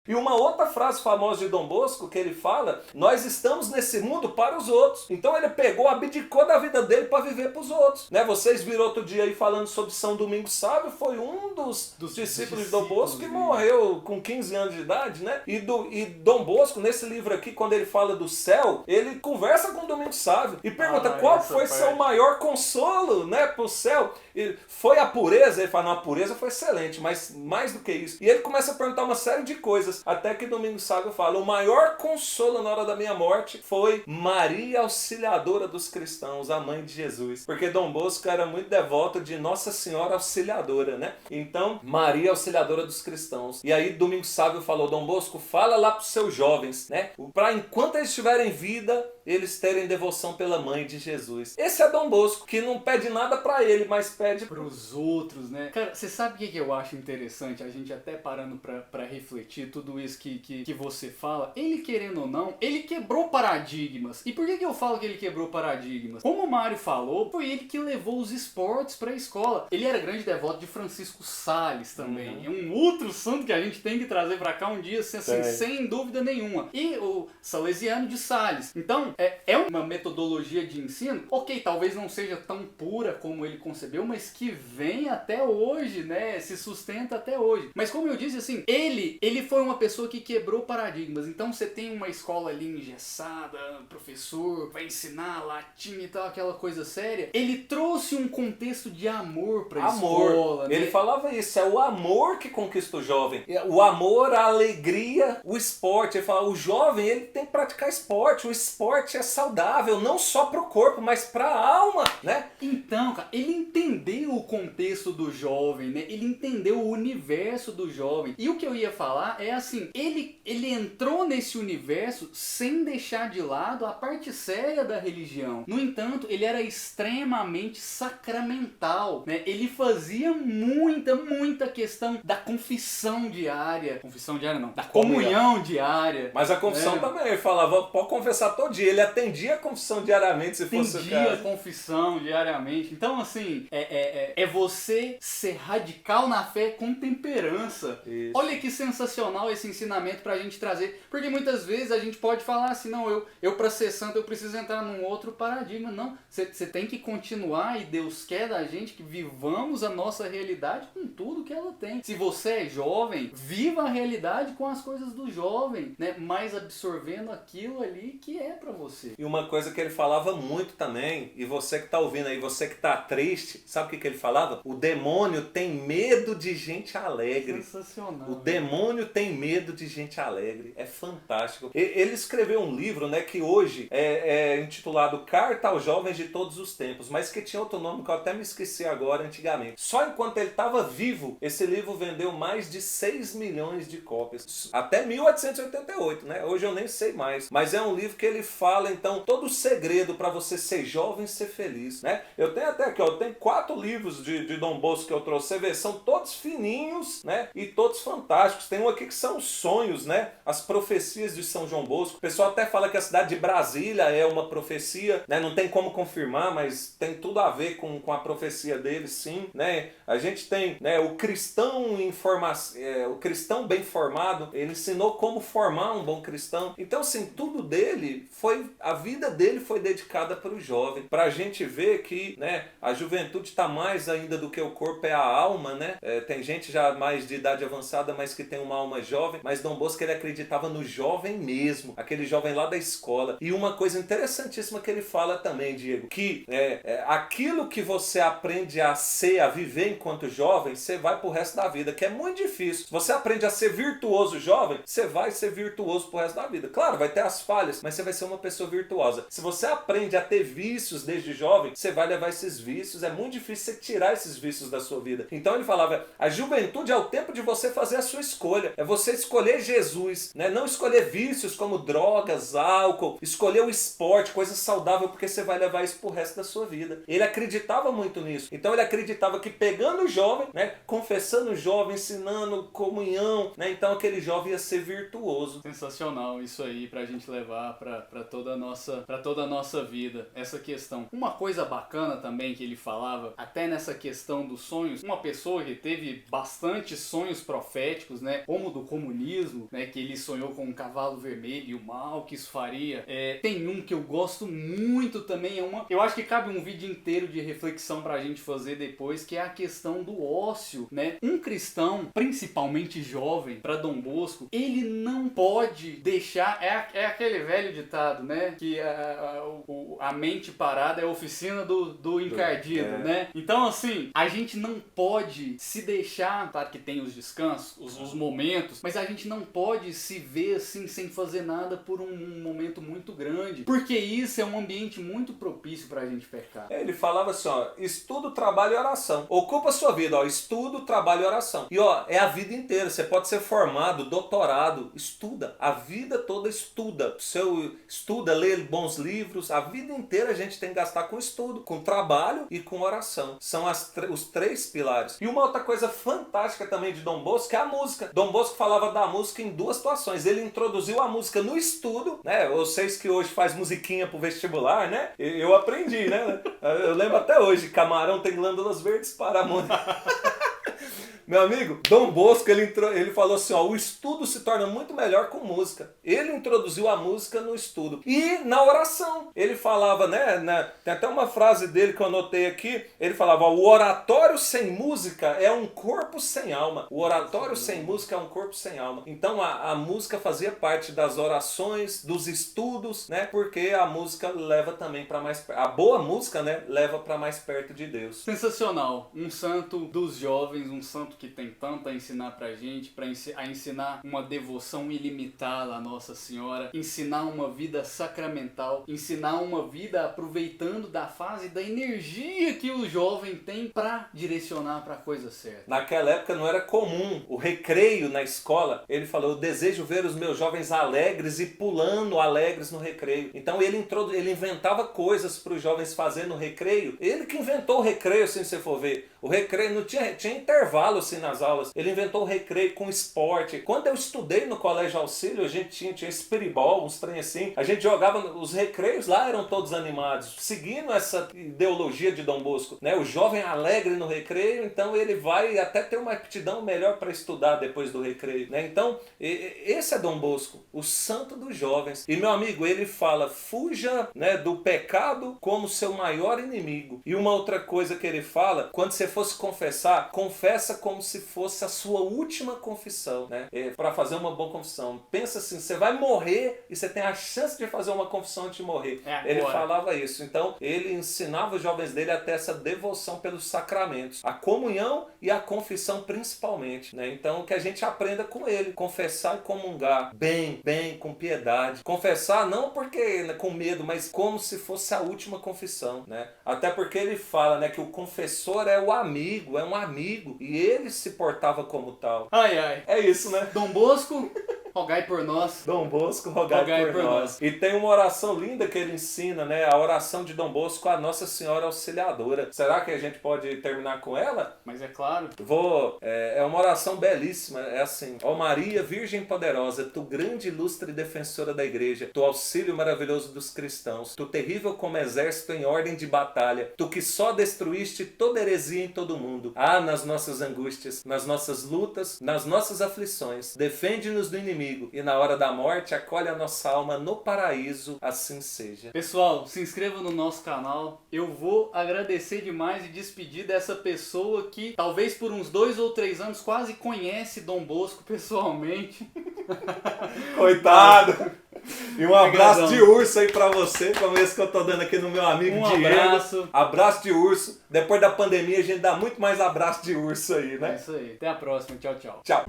E uma outra frase famosa de Dom Bosco que ele fala: nós estamos nesse mundo para os outros. Então ele pegou, abdicou da vida dele para viver para os outros, né? Vocês viram outro dia aí falando sobre São Domingos Sábio, foi um dos discípulos de Dom Bosco que morreu com 15 anos de idade, né? E Dom Bosco, nesse livro aqui, quando ele fala do céu, ele conversa com Domingos Sábio e pergunta qual foi seu maior consolo, né, pro céu. E foi a pureza? Ele fala: não, a pureza foi excelente, mas mais do que isso. E ele começa a perguntar uma série de coisas, até que Domingos Sábio fala: o maior consolo na hora da minha morte foi Maria Auxiliadora dos cristãos, a mãe de Jesus. Porque Dom Bosco era muito devoto de Nossa Senhora Auxiliadora, né? Então, Maria Auxiliadora dos cristãos. E aí Domingos Sábio falou: Dom Bosco, fala lá pros seus jovens, né? Para enquanto eles estiverem em vida, eles terem devoção pela mãe de Jesus. Esse é Dom Bosco, que não pede nada para ele, mas pede pros outros, né? Cara, você sabe o que eu acho interessante? A gente até parando pra refletir tudo isso que você fala. Ele, querendo ou não, ele quebrou paradigmas. E por que eu falo que ele quebrou paradigmas? Como o Mário falou, foi ele que levou os esportes pra escola. Ele era grande devoto de Francisco Sales também. É um outro santo que a gente tem que trazer pra cá um dia, assim, sem dúvida nenhuma. E o Salesiano de Sales. Então, é uma metodologia de ensino, ok, talvez não seja tão pura como ele concebeu, mas que vem até hoje, né? Se sustenta até hoje. Mas como eu disse, assim, ele foi uma pessoa que quebrou paradigmas. Então você tem uma escola ali engessada, professor vai ensinar latim e tal, aquela coisa séria. Ele trouxe um contexto de amor pra escola, né? Ele falava isso, é o amor que conquista o jovem. O amor, a alegria, o esporte. Ele fala: o jovem, ele tem que praticar esporte. O esporte é saudável, não só pro corpo, mas pra alma, né? Então, cara, ele entendeu o contexto do jovem, né? Ele entendeu o universo do jovem. E o que eu ia falar é assim, ele entrou nesse universo sem deixar de lado a parte séria da religião. No entanto, ele era extremamente sacramental, né? Ele fazia muita questão da confissão diária. Confissão diária não, da comunhão diária. Mas a confissão também, ele falava: pode confessar todo dia. Ele atendia a confissão diariamente, se fosse o caso. Atendia a confissão diariamente. Então, assim, é você ser radical na fé com temperança. Isso. Olha que sensacional esse ensinamento pra gente trazer. Porque muitas vezes a gente pode falar assim: não, eu pra ser santo eu preciso entrar num outro paradigma. Não, você tem que continuar, e Deus quer da gente que vivamos a nossa realidade com tudo que ela tem. Se você é jovem, viva a realidade com as coisas do jovem, né? Mas absorvendo aquilo ali que é pra você. E uma coisa que ele falava muito também, e você que tá ouvindo aí, você que tá triste, sabe o que ele falava? O demônio tem medo de gente alegre. Sensacional. O demônio tem medo de gente alegre. É fantástico. Ele escreveu um livro, né, que hoje é intitulado Carta aos Jovens de Todos os Tempos, mas que tinha outro nome que eu até me esqueci agora antigamente. Só enquanto ele estava vivo, esse livro vendeu mais de 6 milhões de cópias. Até 1888, né? Hoje eu nem sei mais. Mas é um livro que ele fala, então, todo o segredo para você ser jovem e ser feliz, né? Eu tenho até aqui, ó, eu tenho 4 livros de Dom Bosco que eu trouxe. Você vê, são todos fininhos, né? E todos fantásticos. Tem um aqui que são sonhos, né? As profecias de São João Bosco. O pessoal até fala que a cidade de Brasília é uma profecia, né? Não tem como confirmar, mas tem tudo a ver com a profecia dele, sim, né? A gente tem, né, o cristão o cristão bem formado. Ele ensinou como formar um bom cristão. Então, assim, tudo dele a vida dele foi dedicada para o jovem. Pra gente ver que, né, a juventude está mais ainda do que o corpo, é a alma, né? Tem gente já mais de idade avançada, mas que tem uma alma jovem. Mas Dom Bosco, ele acreditava no jovem mesmo, aquele jovem lá da escola. E uma coisa interessantíssima que ele fala também, Diego, que aquilo que você aprende a ser, a viver enquanto jovem, você vai pro resto da vida, que é muito difícil. Se você aprende a ser virtuoso jovem, você vai ser virtuoso pro resto da vida. Claro, vai ter as falhas, mas você vai ser uma pessoa virtuosa. Se você aprende a ter vícios desde jovem, você vai levar esses vícios. É muito difícil você tirar esses vícios da sua vida. Então ele falava: a juventude é o tempo de você fazer a sua escolha. É você escolher Jesus, né? Não escolher vícios como drogas, álcool, escolher o esporte, coisa saudável, porque você vai levar isso pro resto da sua vida. Ele acreditava muito nisso. Então ele acreditava que pegando o jovem, né, confessando o jovem, ensinando comunhão, né, então aquele jovem ia ser virtuoso. Sensacional isso aí pra gente levar pra para toda a nossa vida, essa questão. Uma coisa bacana também que ele falava, até nessa questão dos sonhos, uma pessoa que teve bastante sonhos proféticos, né, como do comunismo, né, que ele sonhou com um cavalo vermelho e o mal que isso faria. Tem um que eu gosto muito também, eu acho que cabe um vídeo inteiro de reflexão pra gente fazer depois, que é a questão do ócio, né? Um cristão, principalmente jovem, para Dom Bosco, ele não pode deixar, é aquele velho ditado, né, que a mente parada é a oficina do encardido, né? Então, assim, a gente não pode se deixar, claro que tem os descansos, os momentos, mas a gente não pode se ver assim sem fazer nada por um momento muito grande, porque isso é um ambiente muito propício pra gente pecar. Ele falava assim, ó, estudo, trabalho e oração. Ocupa a sua vida, ó, estudo, trabalho e oração. E ó, é a vida inteira, você pode ser formado, doutorado, estuda, a vida toda estuda. Estuda, lê bons livros, a vida inteira a gente tem que gastar com estudo, com trabalho e com oração. São os três pilares. E uma outra coisa fantástica também de Dom Bosco é a música. Dom Bosco falava da música em duas situações. Ele introduziu a música no estudo, né? Vocês que hoje faz musiquinha pro vestibular, né? Eu aprendi, né? Eu lembro até hoje, camarão tem glândulas verdes para a música. Meu amigo, Dom Bosco, ele falou assim, ó, o estudo se torna muito melhor com música. Ele introduziu a música no estudo. E na oração, ele falava, né, tem até uma frase dele que eu anotei aqui, ele falava, ó, o oratório sem música é um corpo sem alma. O oratório sem música é um corpo sem alma. Então a música fazia parte das orações, dos estudos, né, porque a música leva também para mais perto. A boa música, né, leva para mais perto de Deus. Sensacional. Um santo dos jovens, um santo que tem tanto a ensinar pra gente, a ensinar uma devoção ilimitada à Nossa Senhora, ensinar uma vida sacramental, ensinar uma vida aproveitando da fase, da energia que o jovem tem pra direcionar pra coisa certa. Naquela época não era comum o recreio na escola. Ele falou, eu desejo ver os meus jovens alegres e pulando alegres no recreio. Então ele inventava coisas para os jovens fazer no recreio. Ele que inventou o recreio, se você for ver. O recreio não tinha intervalo assim nas aulas. Ele inventou o recreio com esporte. Quando eu estudei no Colégio Auxílio, a gente tinha espiribol, uns trem assim. A gente jogava, os recreios lá eram todos animados, seguindo essa ideologia de Dom Bosco, né? O jovem alegre no recreio, então ele vai até ter uma aptidão melhor para estudar depois do recreio, né? Então, esse é Dom Bosco, o santo dos jovens. E meu amigo, ele fala, fuja, né, do pecado como seu maior inimigo. E uma outra coisa que ele fala, quando você fosse confessar, confessa como se fosse a sua última confissão, né? Para fazer uma boa confissão. Pensa assim, você vai morrer e você tem a chance de fazer uma confissão antes de morrer. Ele falava isso. Então, ele ensinava os jovens dele a ter essa devoção pelos sacramentos. A comunhão e a confissão principalmente, né? Então, que a gente aprenda com ele. Confessar e comungar bem, com piedade. Confessar não porque com medo, mas como se fosse a última confissão, né? Até porque ele fala, né, que o confessor é o amigo, é um amigo. E ele se portava como tal. Ai, ai. É isso, né? Dom Bosco, rogai por nós. Dom Bosco, rogai por nós. E tem uma oração linda que ele ensina, né? A oração de Dom Bosco à Nossa Senhora Auxiliadora. Será que a gente pode terminar com ela? Mas é claro. É uma oração belíssima. É assim: ó Maria, Virgem poderosa, tu grande, ilustre defensora da Igreja, tu auxílio maravilhoso dos cristãos, tu terrível como exército em ordem de batalha, tu que só destruíste toda heresia em todo o mundo. Ah, nas nossas angústias, nas nossas lutas, nas nossas aflições, defende-nos do inimigo e na hora da morte acolhe a nossa alma no paraíso, assim seja. Pessoal, se inscreva no nosso canal. Eu vou agradecer demais e despedir dessa pessoa que talvez por uns 2 ou 3 anos quase conhece Dom Bosco pessoalmente. Coitado! E um abraço de urso aí pra você, como esse que eu tô dando aqui no meu amigo Diego. Abraço. Abraço de urso. Depois da pandemia a gente dá muito mais abraço de urso aí, né? É isso aí. Até a próxima. Tchau, tchau. Tchau.